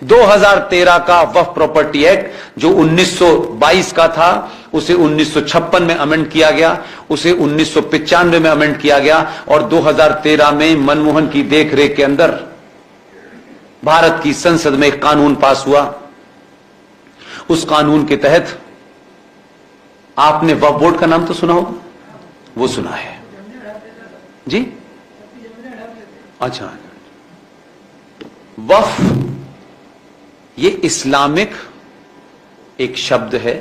2013 का वक्फ property act जो 1922 का था, उसे 1956 में अमेंड किया गया, उसे 1995 में अमेंड किया गया, और 2013 में मनमोहन की देखरेख के अंदर भारत की संसद में एक कानून पास हुआ। उस कानून के तहत आपने वक्फ बोर्ड का नाम तो सुना होगा, वो सुना है जी? अच्छा, वक्फ ये इस्लामिक एक शब्द है,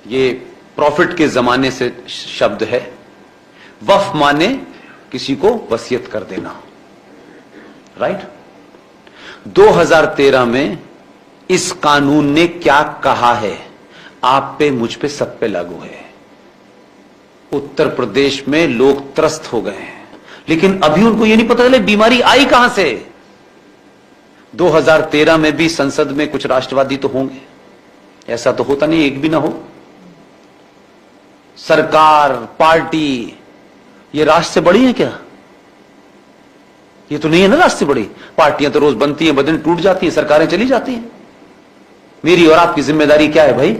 ये प्रॉफिट के जमाने से शब्द है। वक्फ माने किसी को वसीयत कर देना, राइट? 2013 में इस कानून ने क्या कहा है, आप पे, मुझ पे, सब पे लागू है। उत्तर प्रदेश में लोग त्रस्त हो गए हैं, लेकिन अभी उनको यह नहीं पता चले बीमारी आई कहां से। 2013 में भी संसद में कुछ राष्ट्रवादी तो होंगे, ऐसा तो होता नहीं एक भी ना हो। सरकार, पार्टी, ये राष्ट्र से बड़ी है क्या? ये तो नहीं है ना राष्ट्र से बड़ी। पार्टियां तो रोज बनती हैं, बदन टूट जाती हैं, सरकारें चली जाती हैं। मेरी और आपकी जिम्मेदारी क्या है भाई,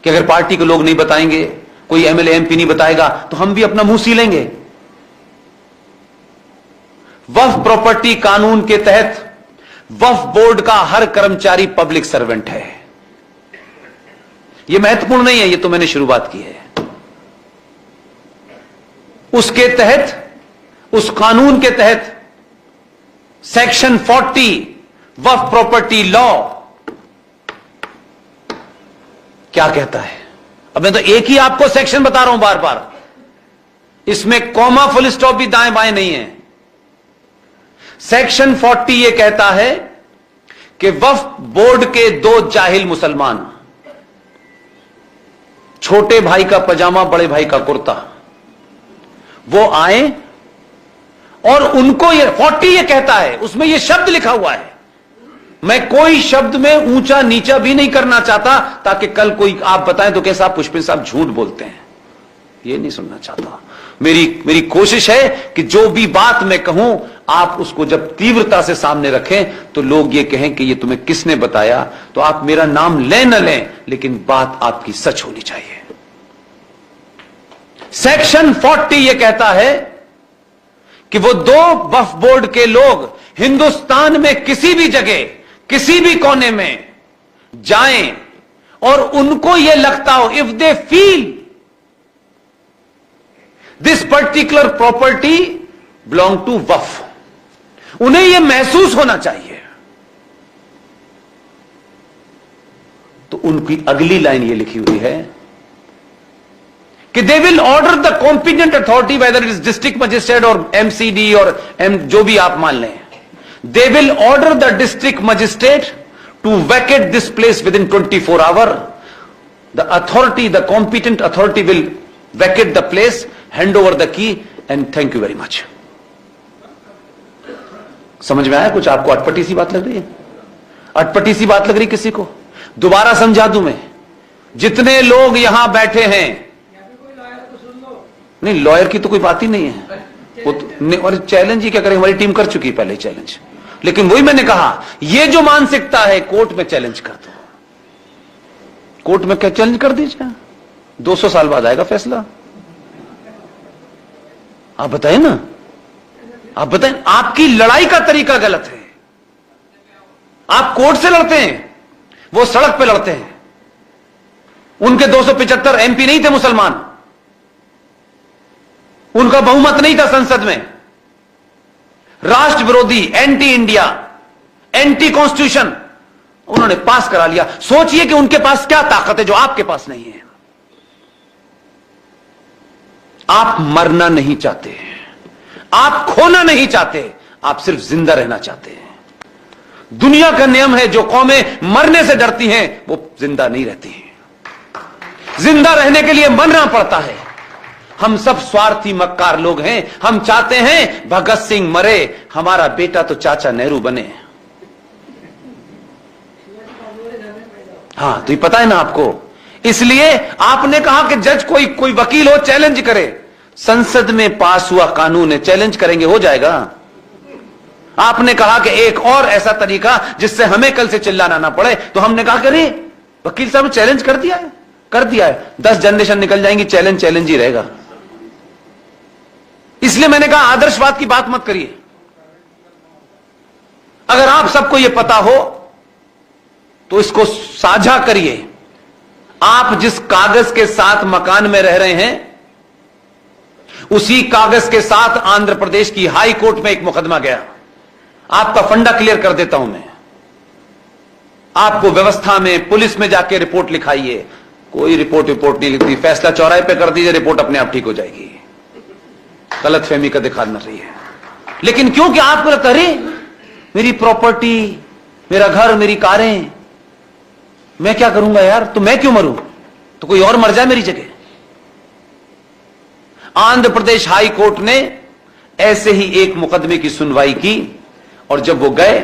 कि अगर पार्टी के लोग नहीं बताएंगे, कोई एमएलए एमपी नहीं बताएगा, तो हम भी अपना मुंह सी लेंगे। वक्फ प्रॉपर्टी कानून के तहत वक्फ बोर्ड का हर कर्मचारी पब्लिक सर्वेंट है। यह महत्वपूर्ण नहीं है, यह तो मैंने शुरुआत की है। उसके तहत, उस कानून के तहत सेक्शन 40 वक्फ प्रॉपर्टी लॉ क्या कहता है? अब मैं तो एक ही आपको सेक्शन बता रहा हूं बार बार, इसमें कॉमा फुल स्टॉप भी दाएं बाएं नहीं है। सेक्शन 40 यह कहता है कि वक्फ बोर्ड के दो जाहिल मुसलमान, छोटे भाई का पजामा, बड़े भाई का कुर्ता, वो आए और उनको ये 40 ये कहता है, उसमें ये शब्द लिखा हुआ है। मैं कोई शब्द में ऊंचा नीचा भी नहीं करना चाहता, ताकि कल कोई आप बताएं तो कैसा पुष्पिन साहब झूठ बोलते हैं, ये नहीं सुनना चाहता। मेरी कोशिश है कि जो भी बात मैं कहूं, आप उसको जब तीव्रता से सामने रखें तो लोग ये कहें कि ये तुम्हें किसने बताया। तो आप मेरा नाम लें न लें, लेकिन बात आपकी सच होनी चाहिए। सेक्शन 40 यह कहता है कि वो दो वक्फ बोर्ड के लोग हिंदुस्तान में किसी भी जगह, किसी भी कोने में जाएं और उनको यह लगता हो, if they feel this particular property belong to वक्फ, उन्हें यह महसूस होना चाहिए, तो उनकी अगली लाइन यह लिखी हुई है कि they will order the competent authority, whether it is district magistrate और एमसीडी और जो भी आप मान लें, they will order the district magistrate to vacate this place within 24 hour. The authority, the competent authority will vacate the place, hand over the key and thank you very much. समझ में आया कुछ? आपको अटपटी सी बात लग रही है? अटपटी सी बात लग रही किसी को? दोबारा समझा दूं मैं। जितने लोग यहां बैठे हैं, नहीं लॉयर की तो कोई बात ही नहीं है, वो तो, और चैलेंज ही क्या करें, हमारी टीम कर चुकी है पहले चैलेंज। लेकिन वही मैंने कहा, ये जो मानसिकता है, कोर्ट में चैलेंज कर दो, कोर्ट में क्या चैलेंज कर दीजिए, 200 साल बाद आएगा फैसला। आप बताएं ना, आप बताएं, आपकी लड़ाई का तरीका गलत है। आप कोर्ट से लड़ते हैं, वो सड़क पे लड़ते हैं। उनके 275 एमपी नहीं थे मुसलमान, उनका बहुमत नहीं था संसद में। राष्ट्र विरोधी, एंटी इंडिया, एंटी कॉन्स्टिट्यूशन उन्होंने पास करा लिया। सोचिए कि उनके पास क्या ताकत है जो आपके पास नहीं है। आप मरना नहीं चाहते, आप खोना नहीं चाहते, आप सिर्फ जिंदा रहना चाहते हैं। दुनिया का नियम है, जो कौमें मरने से डरती हैं वो जिंदा नहीं रहती हैं। जिंदा रहने के लिए मरना पड़ता है। हम सब स्वार्थी मक्कार लोग हैं। हम चाहते हैं भगत सिंह मरे, हमारा बेटा तो चाचा नेहरू बने। हाँ, तो ये पता है ना आपको। इसलिए आपने कहा कि जज कोई वकील हो, चैलेंज करे। संसद में पास हुआ कानून है, चैलेंज करेंगे हो जाएगा। आपने कहा कि एक और ऐसा तरीका जिससे हमें कल से चिल्लाना ना पड़े, तो हमने कहा कि अरे वकील साहब चैलेंज कर दिया है 10 जनरेशन निकल जाएंगी, चैलेंज ही रहेगा। इसलिए मैंने कहा आदर्शवाद की बात मत करिए। अगर आप सबको यह पता हो तो इसको साझा करिए। आप जिस कागज के साथ मकान में रह रहे हैं, उसी कागज के साथ आंध्र प्रदेश की हाई कोर्ट में एक मुकदमा गया। आपका फंडा क्लियर कर देता हूं मैं। आपको व्यवस्था में, पुलिस में जाके रिपोर्ट लिखाइए। कोई रिपोर्ट नहीं लिखती, फैसला चौराहे पे कर दीजिए, रिपोर्ट अपने आप ठीक हो जाएगी। गलतफहमी का दिखाना रही है। लेकिन क्योंकि आपको लगता है अरे मेरी प्रॉपर्टी, मेरा घर, मेरी कारें, मैं क्या करूंगा यार, तो मैं क्यों मरूं, तो कोई और मर जाए मेरी जगह। आंध्र प्रदेश हाई कोर्ट ने ऐसे ही एक मुकदमे की सुनवाई की, और जब वो गए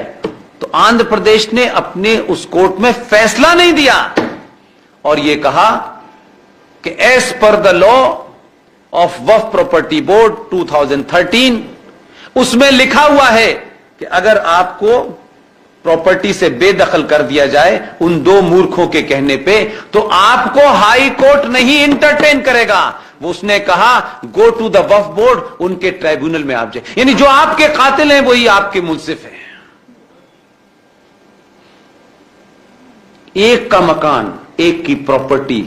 तो आंध्र प्रदेश ने अपने उस कोर्ट में फैसला नहीं दिया और यह कहा कि as per the law of Waqf property board 2013 उसमें लिखा हुआ है कि अगर आपको प्रॉपर्टी से बेदखल कर दिया जाए उन 2 मूर्खों के कहने पे, तो आपको हाई कोर्ट नहीं इंटरटेन करेगा। वो उसने कहा go to the Waqf board, उनके ट्राइब्यूनल में आप जाए। यानी जो आपके कातिल हैं वही आपके मुंसिफ हैं। एक का मकान, एक की प्रॉपर्टी,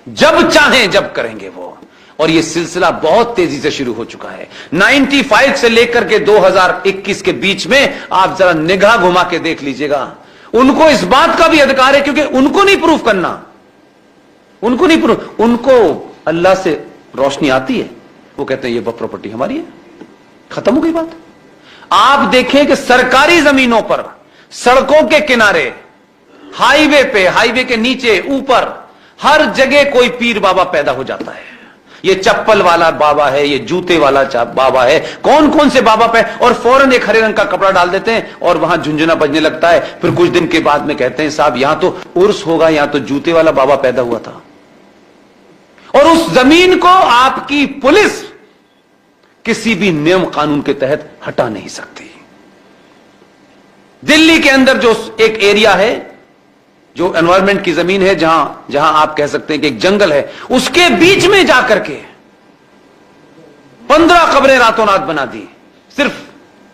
जब चाहें जब करेंगे वो। और यह सिलसिला बहुत तेजी से शुरू हो चुका है। 95 से लेकर के 2021 के बीच में आप जरा निगाह घुमा के देख लीजिएगा। उनको इस बात का भी अधिकार है, क्योंकि उनको नहीं प्रूफ करना, उनको अल्लाह से रोशनी आती है। वो कहते हैं ये वक्फ प्रॉपर्टी हमारी है, खत्म हो गई बात। आप देखें कि सरकारी जमीनों पर, सड़कों के किनारे, हाईवे पे, हाईवे के नीचे, ऊपर, हर जगह कोई पीर बाबा पैदा हो जाता है। ये चप्पल वाला बाबा है, ये जूते वाला बाबा है, कौन कौन से बाबा पे, और फौरन एक हरे रंग का कपड़ा डाल देते हैं और वहां झुंझुना बजने लगता है। फिर कुछ दिन के बाद में कहते हैं साहब यहां तो उर्स होगा, यहां तो जूते वाला बाबा पैदा हुआ था। और उस जमीन को आपकी पुलिस किसी भी नियम कानून के तहत हटा नहीं सकती। दिल्ली के अंदर जो एक एरिया है, जो एनवायरमेंट की जमीन है, जहां आप कह सकते हैं कि एक जंगल है, उसके बीच में जाकर के 15 कब्रें रातों रात बना दी, सिर्फ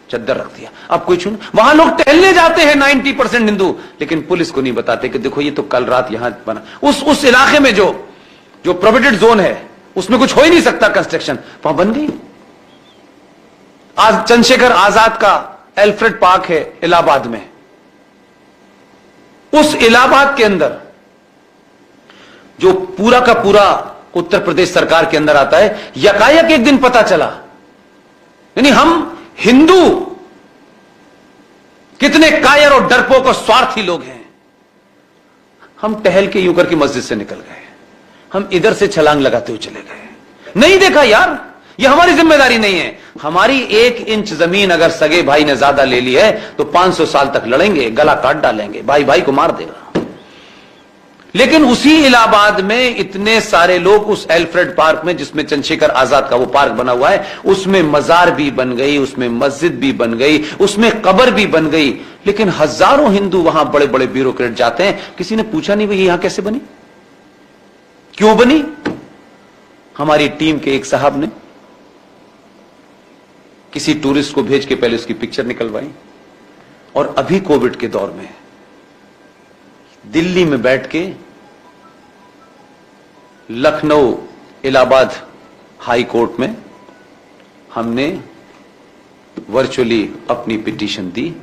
चद्दर रख दिया। अब कोई छू, वहां लोग टहलने जाते हैं 90% हिंदू, लेकिन पुलिस को नहीं बताते कि देखो ये तो कल रात यहां बना। उस इलाके में जो प्रोहिबिटेड जोन है, उसमें कुछ हो ही नहीं सकता कंस्ट्रक्शन, वहां बन गई। आज चंद्रशेखर आजाद का एल्फ्रेड पार्क है इलाहाबाद में। उस इलाहाबाद के अंदर जो पूरा का पूरा उत्तर प्रदेश सरकार के अंदर आता है, यकायक एक दिन पता चला, यानी हम हिंदू कितने कायर और डरपोक और स्वार्थी लोग हैं। हम टहल के यूं करके मस्जिद से निकल गए, हम इधर से छलांग लगाते हुए चले गए। नहीं देखा यार, ये हमारी जिम्मेदारी नहीं है। हमारी 1 इंच जमीन अगर सगे भाई ने ज्यादा ले ली है तो 500 साल तक लड़ेंगे, गला काट डालेंगे, भाई भाई को मार देगा। लेकिन उसी इलाहाबाद में इतने सारे लोग उस एल्फ्रेड पार्क में, जिसमें चंद्रशेखर आजाद का वो पार्क बना हुआ है, उसमें मजार भी बन गई, उसमें मस्जिद भी बन गई, उसमें कब्र भी बन गई। लेकिन हजारों हिंदू वहां बड़े बड़े ब्यूरोक्रेट जाते हैं, किसी ने पूछा नहीं भाई यहां कैसे बनी, क्यों बनी। हमारी टीम के एक साहब ने किसी टूरिस्ट को भेज के पहले उसकी पिक्चर निकलवाई, और अभी कोविड के दौर में दिल्ली में बैठ के लखनऊ इलाहाबाद हाई कोर्ट में हमने वर्चुअली अपनी पिटीशन दी।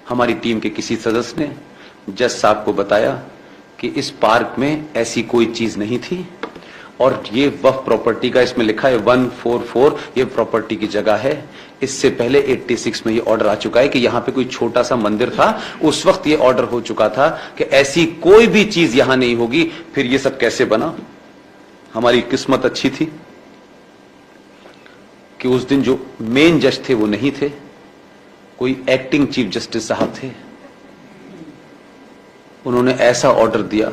हमारी टीम के किसी सदस्य ने जज साहब को बताया कि इस पार्क में ऐसी कोई चीज नहीं थी, और ये वक्फ प्रॉपर्टी का इसमें लिखा है 144, ये प्रॉपर्टी की जगह है। इससे पहले 86 में ये ऑर्डर आ चुका है कि यहां पे कोई छोटा सा मंदिर था, उस वक्त ये ऑर्डर हो चुका था कि ऐसी कोई भी चीज यहां नहीं होगी। फिर ये सब कैसे बना। हमारी किस्मत अच्छी थी कि उस दिन जो मेन जज थे वो नहीं थे, कोई एक्टिंग चीफ जस्टिस साहब थे। उन्होंने ऐसा ऑर्डर दिया,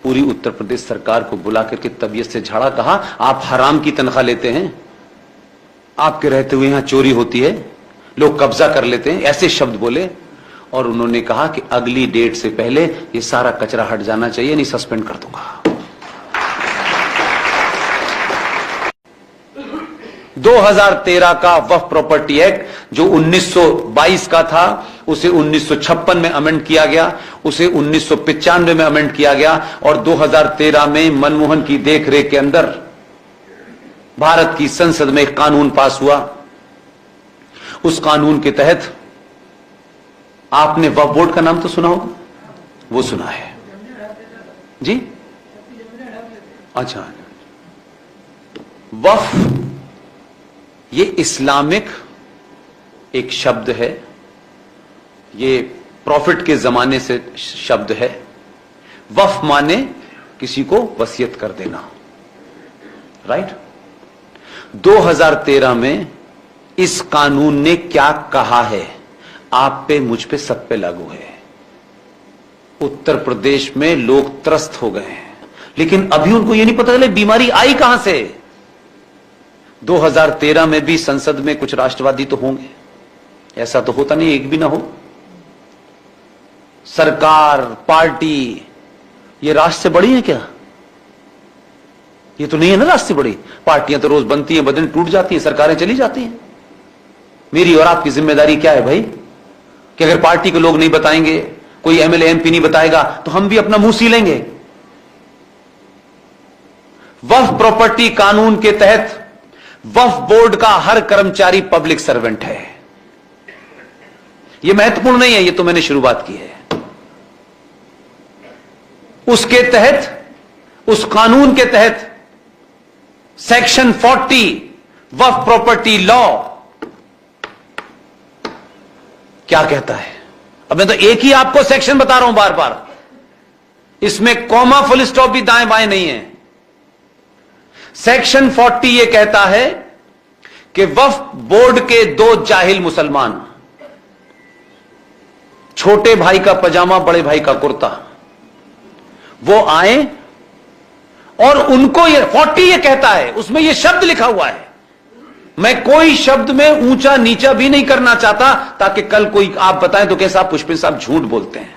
पूरी उत्तर प्रदेश सरकार को बुला करके तबीयत से झाड़ा, कहा आप हराम की तनख्वाह लेते हैं, आपके रहते हुए यहां चोरी होती है, लोग कब्जा कर लेते हैं, ऐसे शब्द बोले। और उन्होंने कहा कि अगली डेट से पहले ये सारा कचरा हट जाना चाहिए, नहीं सस्पेंड कर दूंगा। 2013 का वक्फ प्रॉपर्टी एक्ट जो 1922 का था, उसे 1956 में अमेंड किया गया, उसे 1995 में अमेंड किया गया, और 2013 में मनमोहन की देखरेख के अंदर भारत की संसद में एक कानून पास हुआ। उस कानून के तहत आपने वक्फ बोर्ड का नाम तो सुना होगा, वो सुना है जी? अच्छा, वक्फ ये इस्लामिक एक शब्द है, ये प्रॉफिट के जमाने से शब्द है। वक्फ माने किसी को वसीयत कर देना, राइट? 2013 में इस कानून ने क्या कहा है, आप पे, मुझ पे, सब पे लागू है। उत्तर प्रदेश में लोग त्रस्त हो गए हैं, लेकिन अभी उनको यह नहीं पता चले बीमारी आई कहां से। 2013 में भी संसद में कुछ राष्ट्रवादी तो होंगे, ऐसा तो होता नहीं एक भी ना हो। सरकार, पार्टी, ये राष्ट्र से बड़ी है क्या? ये तो नहीं है ना राष्ट्र से बड़ी। पार्टियां तो रोज बनती हैं, बदन टूट जाती हैं, सरकारें चली जाती हैं। मेरी और आपकी जिम्मेदारी क्या है भाई, कि अगर पार्टी के लोग नहीं बताएंगे, कोई एमएलए एमपी नहीं बताएगा, तो हम भी अपना मुंह सी लेंगे। वक्फ प्रॉपर्टी कानून के तहत वक्फ बोर्ड का हर कर्मचारी पब्लिक सर्वेंट है। यह महत्वपूर्ण नहीं है, यह तो मैंने शुरुआत की है। उसके तहत, उस कानून के तहत सेक्शन 40 वक्फ प्रॉपर्टी लॉ क्या कहता है? अब मैं तो एक ही आपको सेक्शन बता रहा हूं बार बार, इसमें कॉमा फुल स्टॉप भी दाएं बाएं नहीं है। सेक्शन 40 यह कहता है कि वक्फ बोर्ड के दो जाहिल मुसलमान, छोटे भाई का पजामा बड़े भाई का कुर्ता, वो आए और उनको ये 40 ये कहता है, उसमें ये शब्द लिखा हुआ है। मैं कोई शब्द में ऊंचा नीचा भी नहीं करना चाहता, ताकि कल कोई आप बताएं तो कैसा पुष्पिन साहब झूठ बोलते हैं,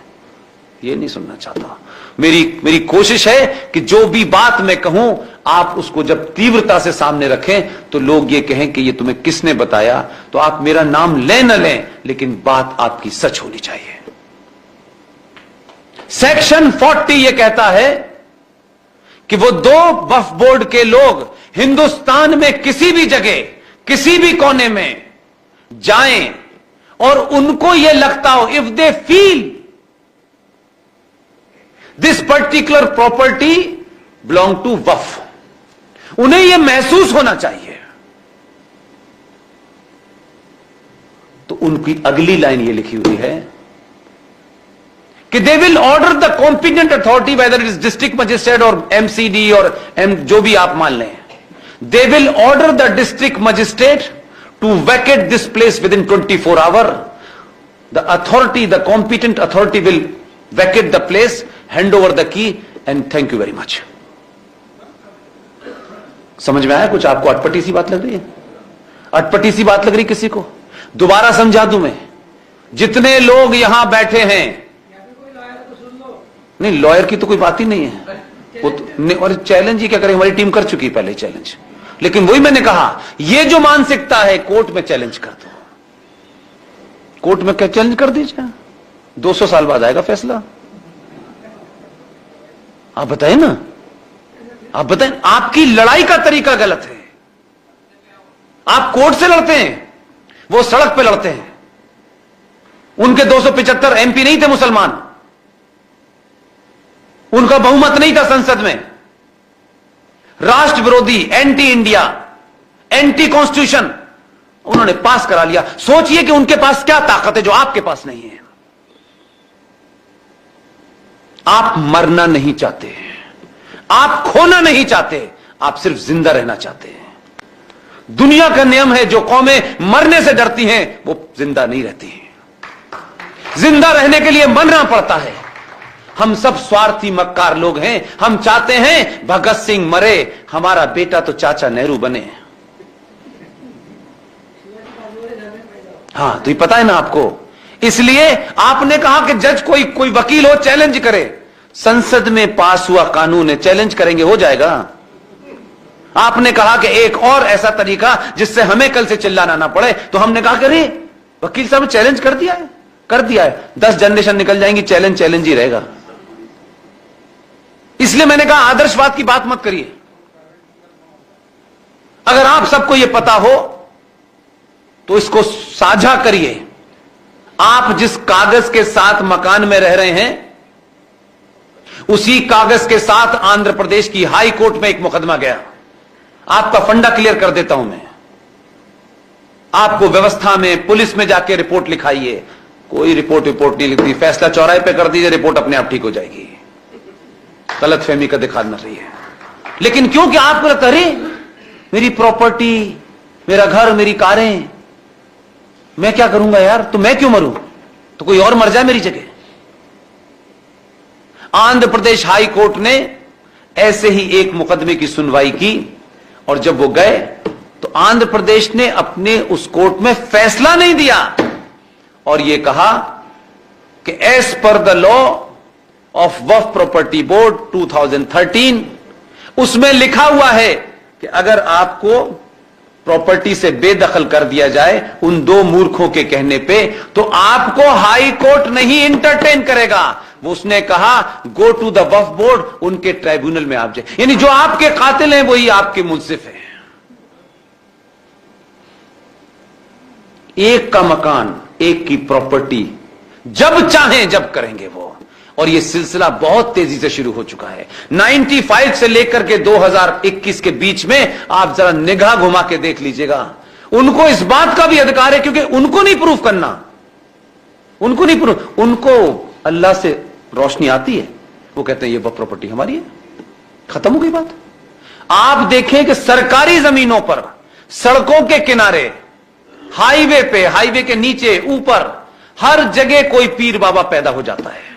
ये नहीं सुनना चाहता। मेरी कोशिश है कि जो भी बात मैं कहूं, आप उसको जब तीव्रता से सामने रखें तो लोग ये कहें कि ये तुम्हें किसने बताया। तो आप मेरा नाम लें न लें, लेकिन बात आपकी सच होनी चाहिए। सेक्शन 40 ये कहता है कि वो दो वक्फ बोर्ड के लोग हिंदुस्तान में किसी भी जगह, किसी भी कोने में जाएं और उनको यह लगता हो, if they feel this particular property belong to वक्फ, उन्हें यह महसूस होना चाहिए, तो उनकी अगली लाइन यह लिखी हुई है कि they will order the competent authority, whether it is district magistrate और एमसीडी और जो भी आप मान लें, they will order the district magistrate to vacate this place within 24 hour. The authority, the competent authority will vacate the place, hand over the key and thank you very much. समझ में आया कुछ? आपको अटपटी सी बात लग रही है? अटपटी सी बात लग रही किसी को? दोबारा समझा दूं मैं। जितने लोग यहां बैठे हैं, नहीं लॉयर की तो कोई बात ही नहीं है, वो तो, और चैलेंज ही क्या करें, हमारी टीम कर चुकी है पहले चैलेंज। लेकिन वही मैंने कहा, ये जो मानसिकता है, कोर्ट में चैलेंज कर दो, कोर्ट में क्या चैलेंज कर दीजिए, 200 साल बाद आएगा फैसला। आप बताएं ना, आप बताएं, आपकी लड़ाई का तरीका गलत है। आप कोर्ट से लड़ते हैं, वो सड़क पे लड़ते हैं। उनके 275 एमपी नहीं थे मुसलमान, उनका बहुमत नहीं था संसद में। राष्ट्र विरोधी, एंटी इंडिया, एंटी कॉन्स्टिट्यूशन उन्होंने पास करा लिया। सोचिए कि उनके पास क्या ताकत है जो आपके पास नहीं है। आप मरना नहीं चाहते, आप खोना नहीं चाहते, आप सिर्फ जिंदा रहना चाहते हैं। दुनिया का नियम है, जो कौमें मरने से डरती हैं वो जिंदा नहीं रहती हैं। जिंदा रहने के लिए मरना पड़ता है। हम सब स्वार्थी मक्कार लोग हैं। हम चाहते हैं भगत सिंह मरे, हमारा बेटा तो चाचा नेहरू बने। हाँ, तो ये पता है ना आपको। इसलिए आपने कहा कि जज कोई वकील हो चैलेंज करे। संसद में पास हुआ कानून है, चैलेंज करेंगे हो जाएगा। आपने कहा कि एक और ऐसा तरीका जिससे हमें कल से चिल्लाना ना पड़े, तो हमने कहा कि अरे वकील साहब चैलेंज कर दिया है 10 जनरेशन निकल जाएंगी, चैलेंज ही रहेगा। इसलिए मैंने कहा आदर्शवाद की बात मत करिए। अगर आप सबको यह पता हो तो इसको साझा करिए। आप जिस कागज के साथ मकान में रह रहे हैं, उसी कागज के साथ आंध्र प्रदेश की हाई कोर्ट में एक मुकदमा गया। आपका फंडा क्लियर कर देता हूं मैं। आपको व्यवस्था में, पुलिस में जाके रिपोर्ट लिखाइए। कोई रिपोर्ट नहीं लिखती, फैसला चौराहे पे कर दीजिए, रिपोर्ट अपने आप ठीक हो जाएगी। गलतफहमी का दिखाना रही है। लेकिन क्योंकि आपको लगता है मेरी प्रॉपर्टी, मेरा घर, मेरी कारें, मैं क्या करूंगा यार, तो मैं क्यों मरूं, तो कोई और मर जाए मेरी जगह। आंध्र प्रदेश हाई कोर्ट ने ऐसे ही एक मुकदमे की सुनवाई की, और जब वो गए तो आंध्र प्रदेश ने अपने उस कोर्ट में फैसला नहीं दिया और यह कहा कि as per the law of Waqf property board 2013 उसमें लिखा हुआ है कि अगर आपको प्रॉपर्टी से बेदखल कर दिया जाए उन 2 मूर्खों के कहने पे, तो आपको हाई कोर्ट नहीं इंटरटेन करेगा। वो उसने कहा go to the Waqf board, उनके ट्राइब्यूनल में आप जाए। यानी जो आपके कातिल हैं वही आपके मुंसिफ हैं। एक का मकान, एक की प्रॉपर्टी, जब चाहें जब करेंगे वो। और यह सिलसिला बहुत तेजी से शुरू हो चुका है। 95 से लेकर के 2021 के बीच में आप जरा निगाह घुमा के देख लीजिएगा। उनको इस बात का भी अधिकार है, क्योंकि उनको नहीं प्रूफ करना, उनको अल्लाह से रोशनी आती है। वो कहते हैं ये प्रॉपर्टी हमारी है, खत्म हो गई बात। आप देखें कि सरकारी जमीनों पर, सड़कों के किनारे, हाईवे पे, हाईवे के नीचे, ऊपर, हर जगह कोई पीर बाबा पैदा हो जाता है।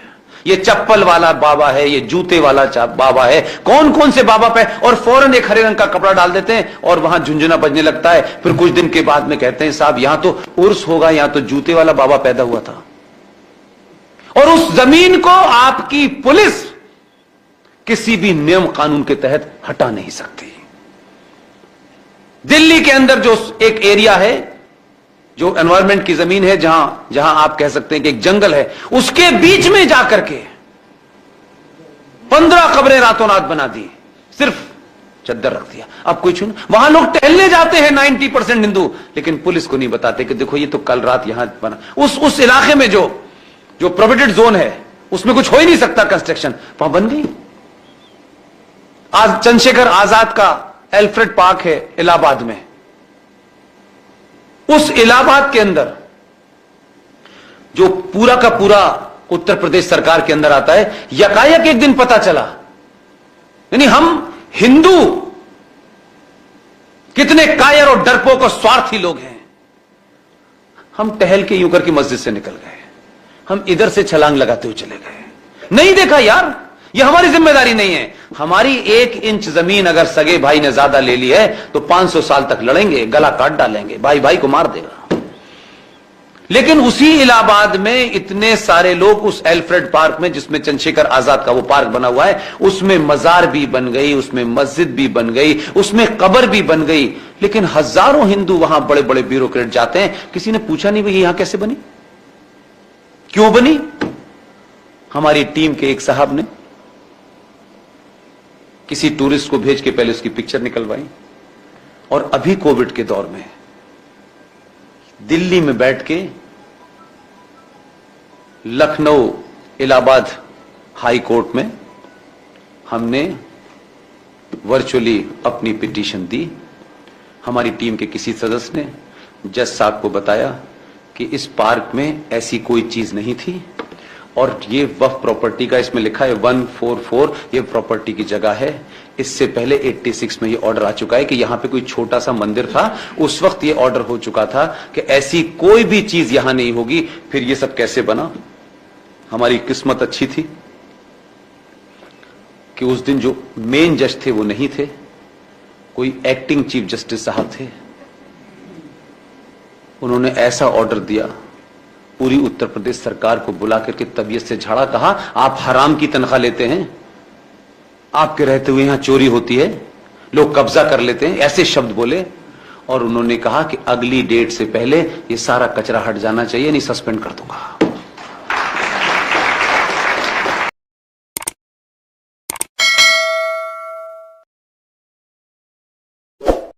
ये चप्पल वाला बाबा है, ये जूते वाला बाबा है, कौन कौन से बाबा पे, और फौरन एक हरे रंग का कपड़ा डाल देते हैं और वहां झुंझुना बजने लगता है। फिर कुछ दिन के बाद में कहते हैं साहब यहां तो उर्स होगा, यहां तो जूते वाला बाबा पैदा हुआ था। और उस जमीन को आपकी पुलिस किसी भी नियम कानून के तहत हटा नहीं सकती। दिल्ली के अंदर जो एक एरिया है, जो एनवायरमेंट की जमीन है, जहां आप कह सकते हैं कि एक जंगल है, उसके बीच में जाकर के 15 कब्रें रातों रात बना दी, सिर्फ चद्दर रख दिया। अब कोई छू, वहां लोग टहलने जाते हैं 90% हिंदू, लेकिन पुलिस को नहीं बताते कि देखो ये तो कल रात यहां बना। उस इलाके में जो प्रोहिबिटेड जोन है, उसमें कुछ हो ही नहीं सकता कंस्ट्रक्शन, वहां बन गई। आज चंद्रशेखर आजाद का एल्फ्रेड पार्क है इलाहाबाद में। उस इलाहाबाद के अंदर जो पूरा का पूरा उत्तर प्रदेश सरकार के अंदर आता है, यकायक एक दिन पता चला, यानी हम हिंदू कितने कायर और डरपोक और स्वार्थी लोग हैं। हम टहल के यूं करके मस्जिद से निकल गए, हम इधर से छलांग लगाते हुए चले गए। नहीं देखा यार, ये हमारी जिम्मेदारी नहीं है। हमारी 1 इंच जमीन अगर सगे भाई ने ज्यादा ले ली है तो 500 साल तक लड़ेंगे, गला काट डालेंगे, भाई भाई को मार देगा। लेकिन उसी इलाहाबाद में इतने सारे लोग उस एल्फ्रेड पार्क में, जिसमें चंद्रशेखर आजाद का वो पार्क बना हुआ है, उसमें मजार भी बन गई, उसमें मस्जिद भी बन गई, उसमें कब्र भी बन गई। लेकिन हजारों हिंदू वहां बड़े बड़े ब्यूरोक्रेट जाते हैं, किसी ने पूछा नहीं भाई यहां कैसे बनी, क्यों बनी। हमारी टीम के एक साहब ने किसी टूरिस्ट को भेज के पहले उसकी पिक्चर निकलवाई, और अभी कोविड के दौर में दिल्ली में बैठ के लखनऊ इलाहाबाद हाई कोर्ट में हमने वर्चुअली अपनी पिटीशन दी। हमारी टीम के किसी सदस्य ने जज साहब को बताया कि इस पार्क में ऐसी कोई चीज नहीं थी, और ये वक्फ प्रॉपर्टी का इसमें लिखा है 144, ये प्रॉपर्टी की जगह है। इससे पहले 86 में ये ऑर्डर आ चुका है कि यहां पे कोई छोटा सा मंदिर था, उस वक्त ये ऑर्डर हो चुका था कि ऐसी कोई भी चीज यहां नहीं होगी। फिर ये सब कैसे बना। हमारी किस्मत अच्छी थी कि उस दिन जो मेन जज थे वो नहीं थे, कोई एक्टिंग चीफ जस्टिस साहब थे। उन्होंने ऐसा ऑर्डर दिया, पूरी उत्तर प्रदेश सरकार को बुला करके तबीयत से झाड़ा, कहा आप हराम की तनख्वाह लेते हैं, आपके रहते हुए यहां चोरी होती है, लोग कब्जा कर लेते हैं, ऐसे शब्द बोले। और उन्होंने कहा कि अगली डेट से पहले ये सारा कचरा हट जाना चाहिए, नहीं सस्पेंड कर दूंगा।